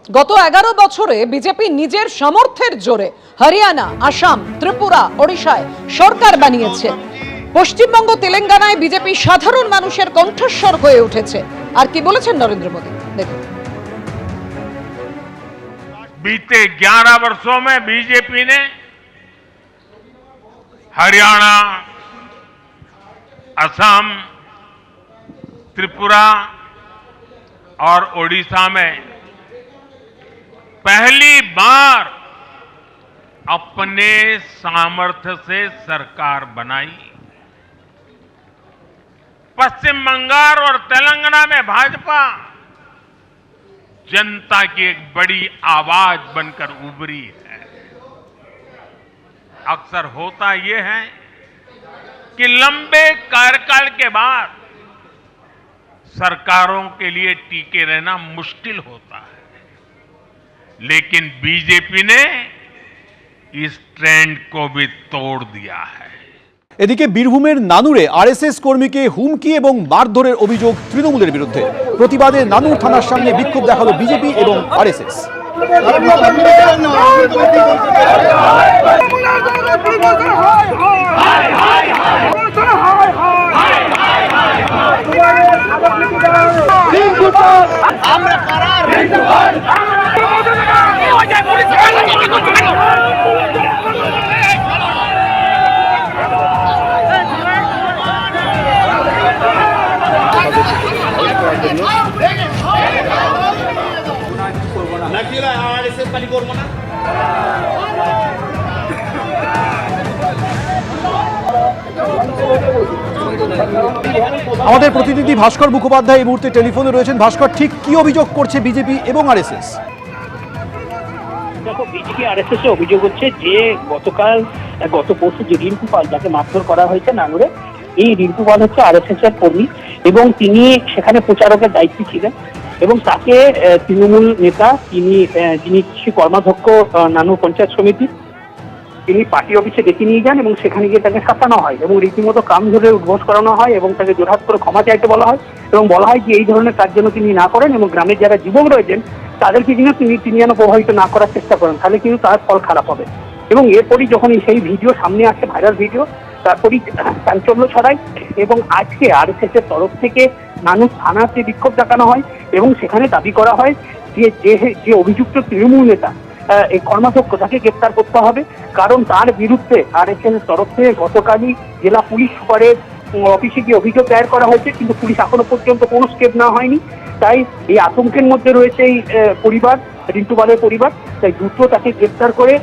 গত 11 বছরে বিজেপি নিজের সামর্থ্যের জোরে হরিয়ানা, আসাম, ত্রিপুরা, ওড়িশায় সরকার বানিয়েছে। পশ্চিমবঙ্গ, তেলেঙ্গানায় বিজেপি সাধারণ মানুষের কণ্ঠস্বর হয়ে উঠেছে। আর কি বলেছেন নরেন্দ্র মোদী, দেখুন। बीते 11 वर्षों में बीजेपी ने हरियाणा, असम, त्रिपुरा और ओडिशा में पहली बार अपने सामर्थ्य से सरकार बनाई। पश्चिम बंगाल और तेलंगाना में भाजपा जनता की एक बड़ी आवाज बनकर उभरी है। अक्सर होता यह है कि लंबे कार्यकाल के बाद सरकारों के लिए टिके रहना मुश्किल होता है, लेकिन बीजेपी ने इस ट्रेंड को भी तोड़ दिया है। এদিকে বীরভূমের নানুরে আরএসএস কর্মীকে হুমকি এবং মারধরের অভিযোগ তৃণমূলের বিরুদ্ধে। প্রতিবাদে নানুর থানার সামনে বিক্ষোভ দেখালো বিজেপি এবং আরএসএস। আমাদের প্রতিনিধি ভাস্কর মুখোপাধ্যায় এই মুহূর্তে টেলিফোনে রয়েছেন। ভাস্কর, ঠিক কি অভিযোগ করছে বিজেপি এবং আরএসএস? দেখো, বিজেপি আরএসএস এর অভিযোগ হচ্ছে যে গত পরশু যে রিন্টু পাল, যাকে মারধর করা হয়েছে নানুরে, এই রিন্টু পাল হচ্ছে আরএসএস এর কর্মী এবং তিনি সেখানে প্রচারকের দায়িত্বে ছিলেন এবং তাকে তৃণমূল নেতা, যিনি কৃষি কর্মাধ্যক্ষ নানুর পঞ্চায়েত সমিতি, তিনি পার্টি অফিসে ডেকে নিয়ে যান এবং সেখানে গিয়ে তাকে শাসানো হয় এবং রীতিমতো কাম ধরে উদ্বোস করানো হয় এবং তাকে জোরহাত করে ক্ষমা চাইতে বলা হয় এবং বলা হয় যে এই ধরনের কাজ যেন তিনি না করেন এবং গ্রামের যারা যুবক রয়েছেন তাদেরকে কিন্তু তিনি যেন প্রভাবিত না করার চেষ্টা করেন, তাহলে কিন্তু তার ফল খারাপ হবে। এবং এরপরই যখন সেই ভিডিও সামনে আসে, ভাইরাল ভিডিও, তারপরই চাঞ্চল্য ছড়ায় এবং আজকে আরএসএস এর তরফ থেকে নানুর থানাতে বিক্ষোভ দেখানো হয় এবং সেখানে দাবি করা হয় যে অভিযুক্ত তৃণমূল নেতা, এই কর্মাধ্যক্ষ, তাকে গ্রেপ্তার করতে হবে, কারণ তার বিরুদ্ধে আরএসএস এর তরফ থেকে গতকালই জেলা পুলিশ সুপারের অফিসে গিয়ে অভিযোগ দায়ের করা হয়েছে, কিন্তু পুলিশ এখনো পর্যন্ত কোনো স্টেপ নেওয়া হয়নি। তাই এই আতঙ্কের মধ্যে রয়েছে এই পরিবার, রিন্টু পালের পরিবার। তাই দ্রুত তাকে গ্রেপ্তার করে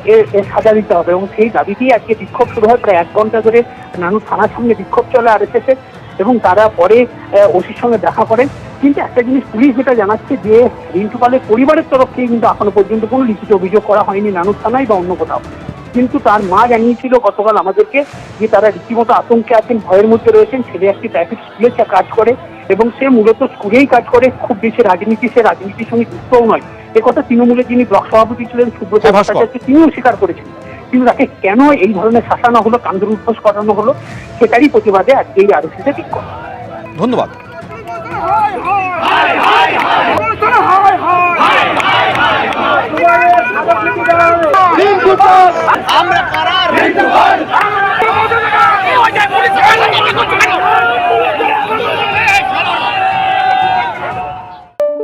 সাজা দিতে হবে এবং সেই দাবিতেই আজকে বিক্ষোভ শুরু হয়। প্রায় 1 ঘন্টা ধরে নানুর থানার সামনে বিক্ষোভ চলে আরএসএস এর এবং তারা পরে ওসির সঙ্গে দেখা করেন। কিন্তু একটা জিনিস পুলিশ যেটা জানাচ্ছে যে রিন্টু পালের পরিবারের তরফ থেকে কিন্তু এখনো পর্যন্ত কোনো লিখিত অভিযোগ করা হয়নি নানুর থানায় বা অন্য কোথাও। কিন্তু তার মা জানিয়েছিল গতকাল আমাদেরকে যে তারা রীতিমতো আতঙ্কে আছেন, ভয়ের মধ্যে রয়েছেন। ছেলে একটি প্রাইভেট স্কুলে কাজ করে এবং সে মূলত স্কুলেই কাজ করে, খুব বেশি রাজনীতির সঙ্গে যুক্তও নয়। একথা তৃণমূলের যিনি ব্লক সভাপতি ছিলেন সুব্রত ভট্টাচার্য, তিনিও স্বীকার করেছেন। কিন্তু তাকে কেন এই ধরনের শাসানো হলো, কান্দর উদ্বোস করানো হলো, সেটারই প্রতিবাদে আজকে এই আরএসএস এর বিক্ষোভ। ধন্যবাদ।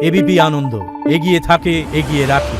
এবিপি আনন্দ, এগিয়ে থাকে, এগিয়ে রাখে।